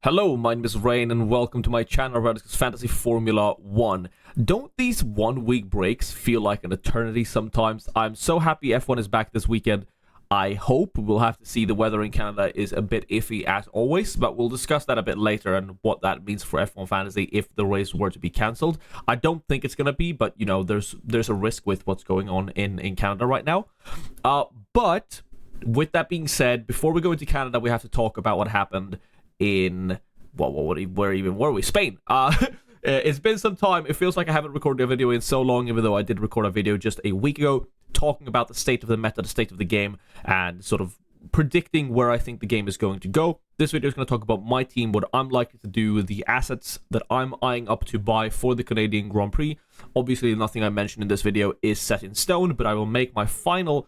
Hello, my name is Rain and welcome to my channel where I discuss Fantasy Formula 1. Don't these 1 week breaks feel like an eternity sometimes? I'm so happy F1 is back this weekend. I hope we'll have to see. The weather in Canada is a bit iffy as always, but we'll discuss that a bit later and what that means for F1 Fantasy if the race were to be cancelled. I don't think it's going to be, but you know, there's a risk with what's going on in Canada right now. But with that being said, before we go into Canada, we have to talk about what happened in where were we? Spain. It's been some time. It feels like I haven't recorded a video in so long, even though I did record a video just a week ago talking about the state of the meta, the state of the game, and sort of predicting where I think the game is going to go. This video is going to talk about my team, what I'm likely to do, the assets that I'm eyeing up to buy for the Canadian Grand Prix. Obviously, nothing I mentioned in this video is set in stone, but I will make my final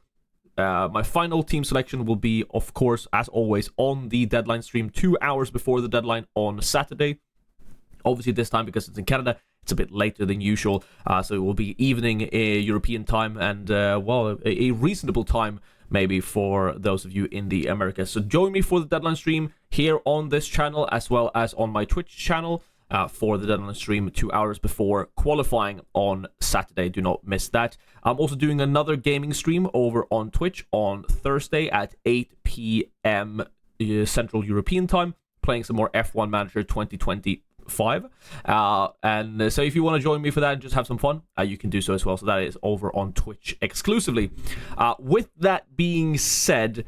team selection will be, of course, as always, on the deadline stream 2 hours before the deadline on Saturday. Obviously, this time, because it's in Canada, it's a bit later than usual, so it will be evening European time and, a reasonable time maybe for those of you in the Americas. So join me for the deadline stream here on this channel, as well as on my Twitch channel. For the deadline stream 2 hours before qualifying on Saturday. Do not miss that. I'm also doing another gaming stream over on Twitch on Thursday at 8 p.m. Central European time, playing some more F1 Manager 2025. And so if you want to join me for that and just have some fun, you can do so as well. So that is over on Twitch exclusively. With that being said,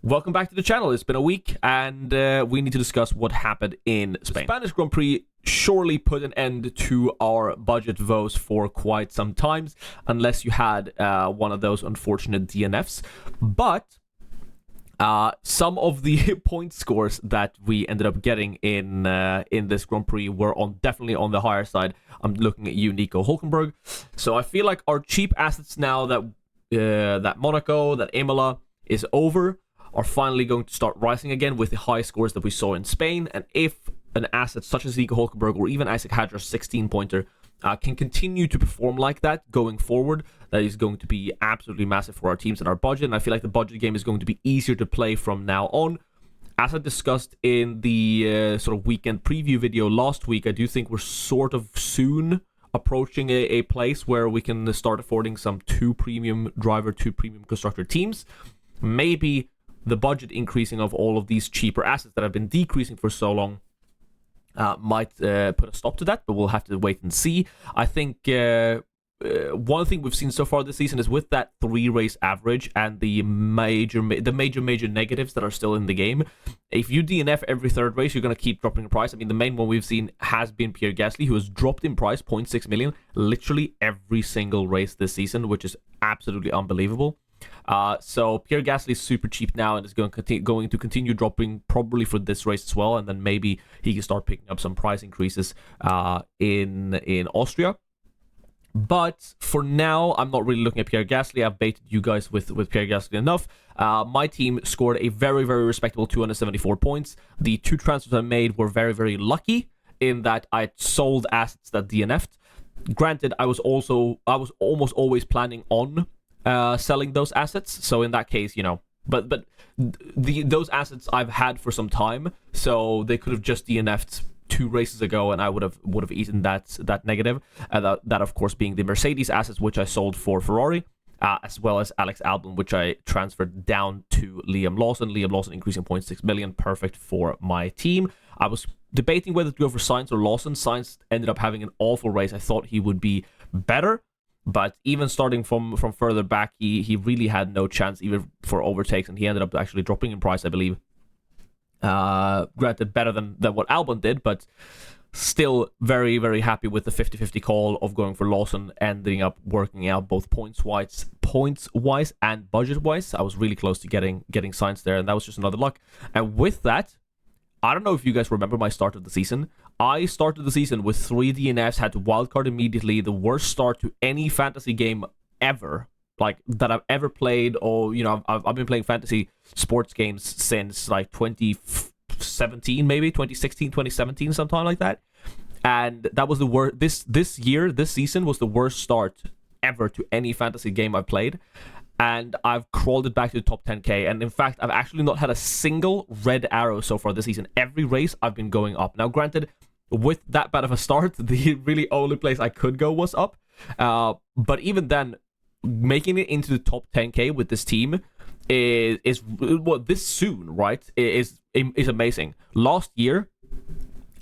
welcome back to the channel. It's been a week, and we need to discuss what happened in Spain. The Spanish Grand Prix surely put an end to our budget votes for quite some time, unless you had one of those unfortunate DNFs. But some of the point scores that we ended up getting in this Grand Prix were definitely on the higher side. I'm looking at you, Nico Hulkenberg. So I feel like our cheap assets now that Monaco, that Imola is over, are finally going to start rising again with the high scores that we saw in Spain. And if an asset such as Nico Hulkenberg or even Isaac Hadjar's 16-pointer can continue to perform like that going forward, that is going to be absolutely massive for our teams and our budget. And I feel like the budget game is going to be easier to play from now on. As I discussed in the sort of weekend preview video last week, I do think we're sort of soon approaching a place where we can start affording some 2 premium driver, 2 premium constructor teams. Maybe the budget increasing of all of these cheaper assets that have been decreasing for so long might put a stop to that, but we'll have to wait and see. I think one thing we've seen so far this season is with that 3-race average and the major negatives that are still in the game. If you DNF every 3rd race, you're going to keep dropping in price. I mean, the main one we've seen has been Pierre Gasly, who has dropped in price 0.6 million literally every single race this season, which is absolutely unbelievable. So Pierre Gasly is super cheap now and is going to continue dropping probably for this race as well, and then maybe he can start picking up some price increases in Austria. But for now, I'm not really looking at Pierre Gasly. I've baited you guys with Pierre Gasly enough. My team scored a very, very respectable 274 points. The 2 transfers I made were very, very lucky in that I sold assets that DNF'd. Granted, I was almost always planning on selling those assets, so in that case, you know, but those assets I've had for some time, so they could have just DNF'd 2 races ago, and I would have eaten that negative. That of course being the Mercedes assets, which I sold for Ferrari, as well as Alex Albon, which I transferred down to Liam Lawson. Liam Lawson increasing 0.6 million, perfect for my team. I was debating whether to go for Sainz or Lawson. Sainz ended up having an awful race. I thought he would be better, but even starting from further back, he really had no chance even for overtakes, and he ended up actually dropping in price, I believe. Granted, better than what Albon did, but still very, very happy with the 50-50 call of going for Lawson, ending up working out both points-wise and budget-wise. I was really close to getting Sainz there, and that was just another luck. And with that, I don't know if you guys remember my start of the season. I started the season with 3 DNFs, had to wildcard immediately, the worst start to any fantasy game ever, like that I've ever played, or, you know, I've been playing fantasy sports games since like 2017, maybe 2016, 2017, sometime like that. And that was the worst. This season was the worst start ever to any fantasy game I've played. and I've crawled it back to the top 10k. And in fact, I've actually not had a single red arrow so far this season. Every race I've been going up. Now, granted, with that bad of a start, the really only place I could go was up. But even then, making it into the top 10k with this team is well, this soon, right? Is amazing. Last year,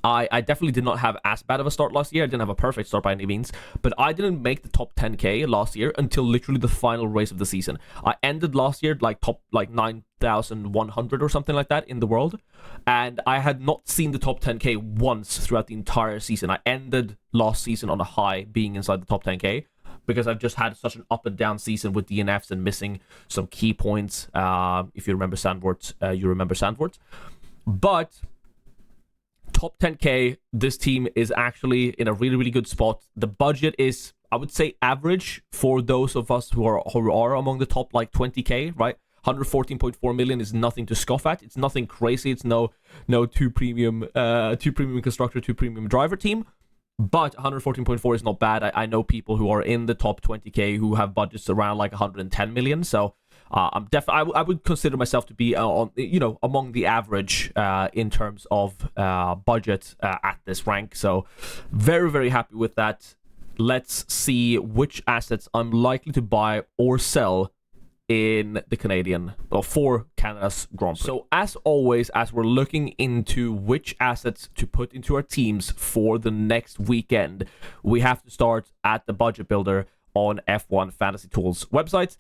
I definitely did not have as bad of a start last year. I didn't have a perfect start by any means, but I didn't make the top 10k last year until literally the final race of the season. I ended last year top 9,100 or something like that in the world, and I had not seen the top 10k once throughout the entire season. I ended last season on a high, being inside the top 10k, because I've just had such an up and down season with DNFs and missing some key points. If you remember Sandvort, you remember Sandvort. But top 10k, this team is actually in a really, really good spot. The budget is, I would say, average for those of us who are among the top 20k, right? 114.4 million is nothing to scoff at. It's nothing crazy. It's no two premium constructor, two premium driver team. But 114.4 is not bad. I know people who are in the top 20k who have budgets around 110 million. So I would consider myself to be among the average in terms of budget at this rank. So very, very happy with that. Let's see which assets I'm likely to buy or sell in the Canadian, or for Canada's Grand Prix. So as always, as we're looking into which assets to put into our teams for the next weekend, we have to start at the budget builder on F1 Fantasy Tools website.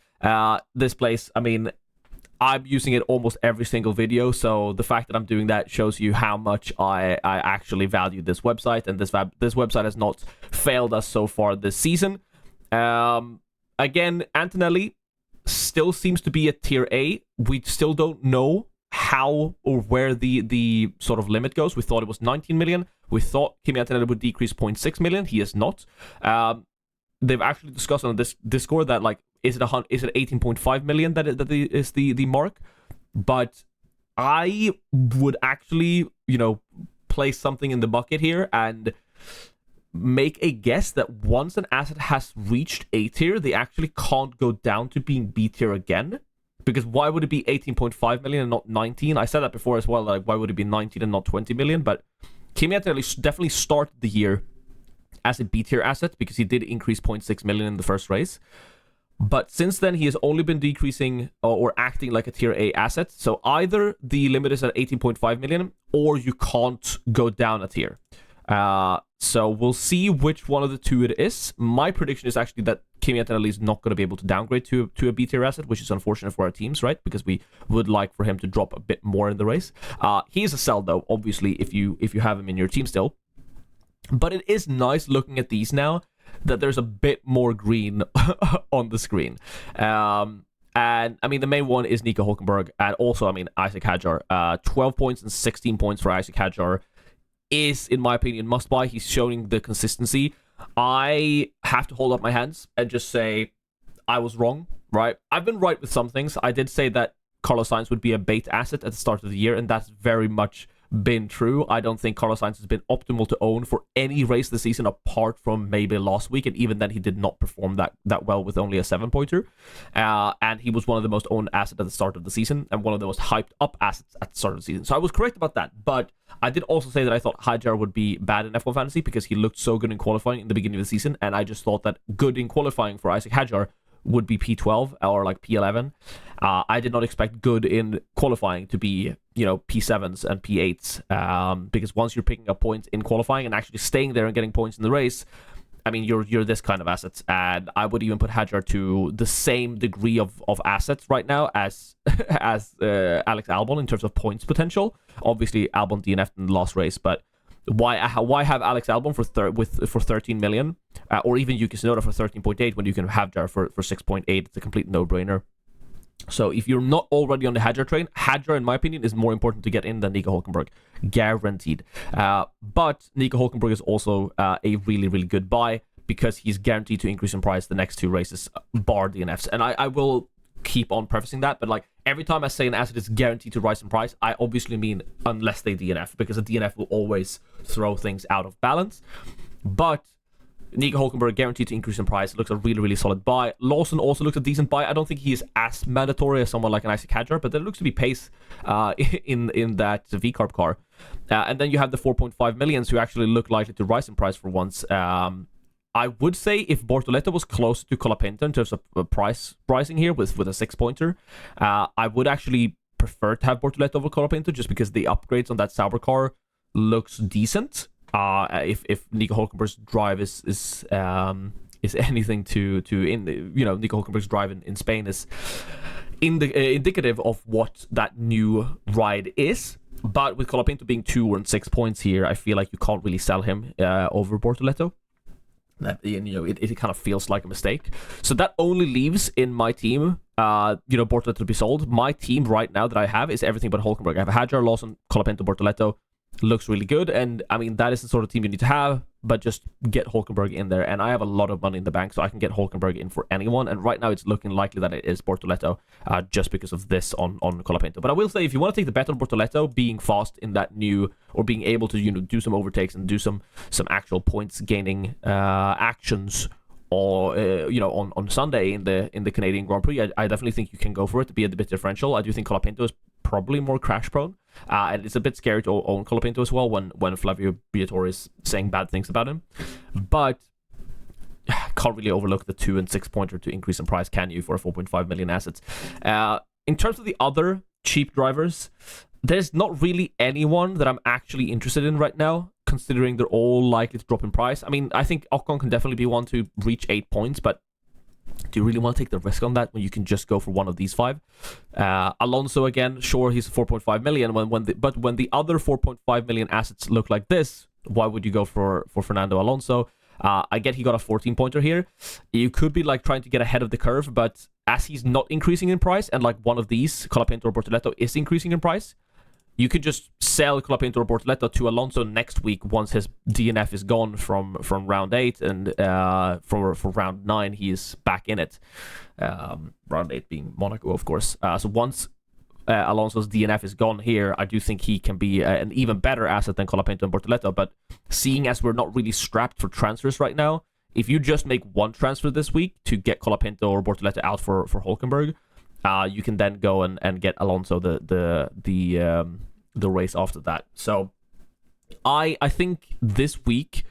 This place, I mean, I'm using it almost every single video, so the fact that I'm doing that shows you how much I actually value this website, and this website has not failed us so far this season. Again, Antonelli still seems to be a tier A. We still don't know how or where the sort of limit goes. We thought it was 19 million. We thought Kimi Antonelli would decrease 0.6 million. He is not. They've actually discussed on this Discord that is it 18.5 million that is the mark. But I would actually place something in the bucket here and make a guess that once an asset has reached A tier, they actually can't go down to being B tier again. Because why would it be 18.5 million and not 19? I said that before as well, why would it be 19 and not 20 million? But Kimi Antonelli definitely started the year as a B tier asset because he did increase 0.6 million in the first race. But since then, he has only been decreasing or acting like a tier A asset. So either the limit is at 18.5 million or you can't go down a tier. So we'll see which one of the two it is. My prediction is actually that Kimi Antonelli is not going to be able to downgrade to a B tier asset, which is unfortunate for our teams, right? Because we would like for him to drop a bit more in the race. He is a sell though, obviously, if you have him in your team still. But it is nice looking at these now that there's a bit more green on the screen. And I mean, the main one is Nico Hülkenberg, and also, I mean, Isaac Hadjar. 12 points and 16 points for Isaac Hadjar is, in my opinion, must buy. He's showing the consistency. I have to hold up my hands and just say I was wrong, right? I've been right with some things. I did say that Carlos Sainz would be a bait asset at the start of the year, and that's very much been true. I don't think Carlos Sainz has been optimal to own for any race this season apart from maybe last week, and even then he did not perform that well with only a 7-pointer. And he was one of the most owned assets at the start of the season and one of the most hyped up assets at the start of the season. So I was correct about that, but I did also say that I thought Hadjar would be bad in F1 Fantasy because he looked so good in qualifying in the beginning of the season, and I just thought that good in qualifying for Isaac Hadjar would be P12 or P11. I did not expect good in qualifying to be, P7s and P8s, because once you're picking up points in qualifying and actually staying there and getting points in the race, I mean, you're this kind of assets. And I would even put Hadjar to the same degree of assets right now as Alex Albon in terms of points potential. Obviously, Albon DNF'd in the last race, but why have Alex Albon for 13 million, or even Yuki Tsunoda for 13.8 when you can have Hadjar for 6.8? It's a complete no-brainer. So if you're not already on the Hadjar train, Hadjar, in my opinion, is more important to get in than Nico Hülkenberg, guaranteed. But Nico Hülkenberg is also a really, really good buy because he's guaranteed to increase in price the next two races, bar DNFs. And I will keep on prefacing that, but every time I say an asset is guaranteed to rise in price, I obviously mean unless they DNF, because a DNF will always throw things out of balance. But Nico Hulkenberg guaranteed to increase in price. Looks a really, really solid buy. Lawson also looks a decent buy. I don't think he is as mandatory as someone like an Isaac Hadjar, but there looks to be pace in that V-Carb car. And then you have the 4.5 millions who actually look likely to rise in price for once. I would say if Bortoleto was close to Colapinto in terms of pricing here with a 6-pointer, I would actually prefer to have Bortoleto over Colapinto just because the upgrades on that Sauber car looks decent. If Nico Hulkenberg's drive is anything to Nico Hulkenberg's drive in Spain is indicative of what that new ride is. But with Colapinto being 2 and 6 points here, I feel like you can't really sell him over Bortoleto. It kind of feels like a mistake. So that only leaves in my team, Bortoleto to be sold. My team right now that I have is everything but Hulkenberg. I have Hadjar, Lawson, Colapinto, Bortoleto. Looks really good, and I mean that is the sort of team you need to have, but just get Hulkenberg in there. And I have a lot of money in the bank, so I can get Hulkenberg in for anyone. And right now it's looking likely that it is Bortoleto, just because of this on Colapinto. But I will say, if you want to take the bet on Bortoleto being fast in that new, or being able to do some overtakes and do some actual points gaining actions, or on Sunday in the Canadian Grand Prix, I definitely think you can go for it to be a bit differential. I do think Colapinto is probably more crash prone, and it's a bit scary to own Colapinto as well when Flavio Briatore is saying bad things about him. But can't really overlook the 2 and 6 pointer to increase in price, can you, for a 4.5 million assets? In terms of the other cheap drivers, there's not really anyone that I'm actually interested in right now, considering they're all likely to drop in price. I mean, I think Ocon can definitely be one to reach 8 points, but do you really want to take the risk on that when you can just go for one of these 5? Alonso, again, sure, he's 4.5 million, but when the other 4.5 million assets look like this, why would you go for Fernando Alonso? I get he got a 14-pointer here. You could be like trying to get ahead of the curve, but as he's not increasing in price, and like one of these, Colapinto or Bortoleto, is increasing in price, you could just sell Colapinto or Bortoleto to Alonso next week once his DNF is gone from round 8, and for round 9 he is back in it. Round 8 being Monaco, of course. So once Alonso's DNF is gone here, I do think he can be an even better asset than Colapinto and Bortoleto. But seeing as we're not really strapped for transfers right now, if you just make one transfer this week to get Colapinto or Bortoleto out for Hulkenberg, you can then go and get Alonso the race after that. So I think this week,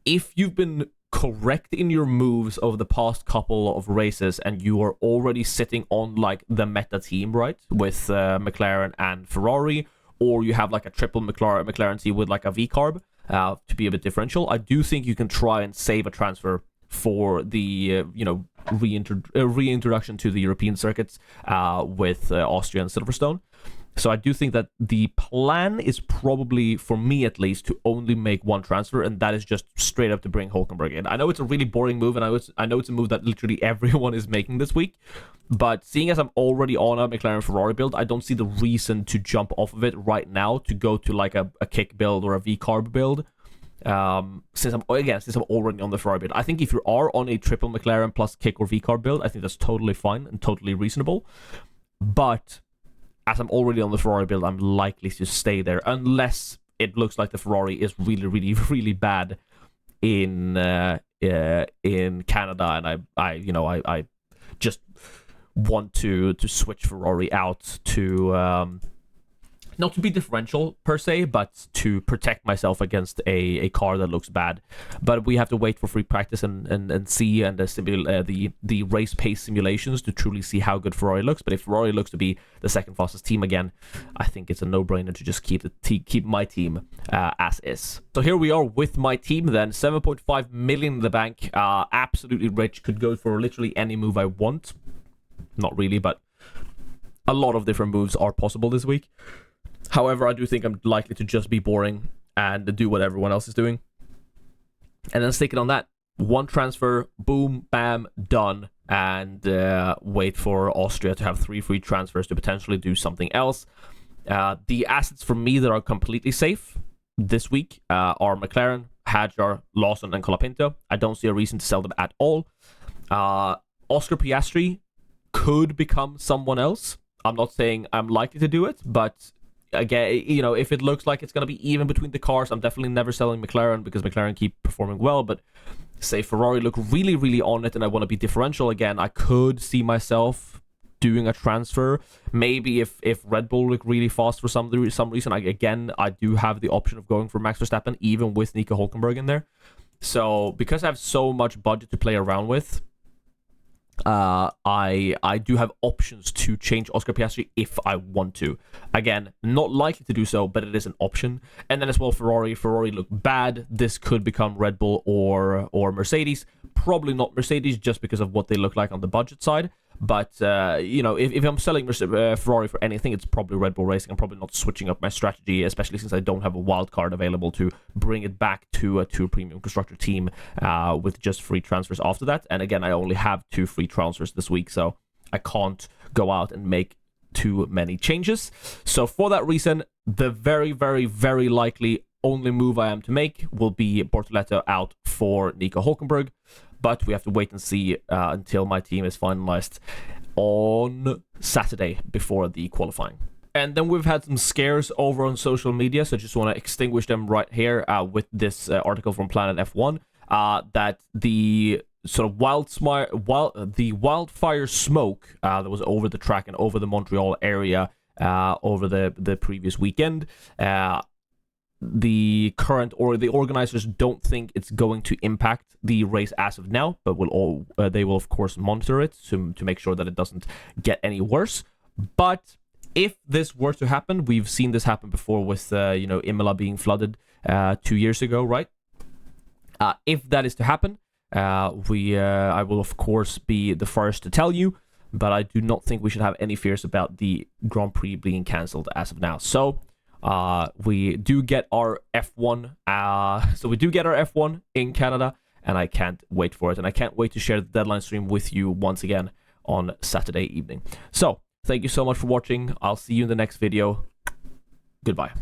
if you've been correct in your moves over the past couple of races and you are already sitting on like the meta team, right, with McLaren and Ferrari, or you have like a triple McLaren team with like a V-Carb to be a bit differential, I do think you can try and save a transfer for the reintroduction to the European circuits with Austria and Silverstone. So I do think that the plan is probably, for me at least, to only make one transfer, and that is just straight up to bring Hulkenberg in. I know it's a really boring move, and I know it's a move that literally everyone is making this week, but seeing as I'm already on a McLaren Ferrari build, I don't see the reason to jump off of it right now to go to like a kick build or a V-Carb build. Since I'm already on the Ferrari build. I think if you are on a triple McLaren plus kick or V-Carb build, I think that's totally fine and totally reasonable. But as I'm already on the Ferrari build, I'm likely to stay there unless it looks like the Ferrari is really, really, really bad in Canada, and I just want to switch Ferrari out to not to be differential per se, but to protect myself against a car that looks bad. But we have to wait for free practice and see, and the race pace simulations to truly see how good Ferrari looks. But if Ferrari looks to be the second fastest team again, I think it's a no-brainer to just keep my team as is. So here we are with my team then, 7.5 million in the bank, absolutely rich, could go for literally any move I want. Not really, but a lot of different moves are possible this week. However, I do think I'm likely to just be boring and do what everyone else is doing. And then stick it on that. One transfer, boom, bam, done. And wait for Austria to have 3 free transfers to potentially do something else. The assets for me that are completely safe this week are McLaren, Hadjar, Lawson, and Colapinto. I don't see a reason to sell them at all. Oscar Piastri could become someone else. I'm not saying I'm likely to do it, but again, if it looks like it's going to be even between the cars, I'm definitely never selling McLaren because McLaren keep performing well. But say Ferrari look really, really on it and I want to be differential again, I could see myself doing a transfer. Maybe if Red Bull look really fast for some reason, I do have the option of going for Max Verstappen, even with Nico Hulkenberg in there. So because I have so much budget to play around with, I do have options to change Oscar Piastri if I want to. Again, not likely to do so, but it is an option. And then as well, Ferrari look bad. This could become Red Bull or Mercedes. Probably not Mercedes, just because of what they look like on the budget side. But, if I'm selling Ferrari for anything, it's probably Red Bull Racing. I'm probably not switching up my strategy, especially since I don't have a wild card available to bring it back to a premium constructor team with just free transfers after that. And again, I only have 2 free transfers this week, so I can't go out and make too many changes. So for that reason, the very, very, very likely only move I am to make will be Bortoleto out for Nico Hulkenberg. But we have to wait and see until my team is finalized on Saturday before the qualifying. And then we've had some scares over on social media, so I just want to extinguish them right here with this article from Planet F1 that the sort of wildfire smoke that was over the track and over the Montreal area over the previous weekend. The organizers don't think it's going to impact the race as of now, but they will of course monitor it to make sure that it doesn't get any worse. But if this were to happen, we've seen this happen before with Imola being flooded 2 years ago, right? If that is to happen, I will of course be the first to tell you, but I do not think we should have any fears about the Grand Prix being cancelled as of now. So we do get our F1. So we do get our F1 in Canada, and I can't wait for it. And I can't wait to share the deadline stream with you once again on Saturday evening. So thank you so much for watching. I'll see you in the next video. Goodbye.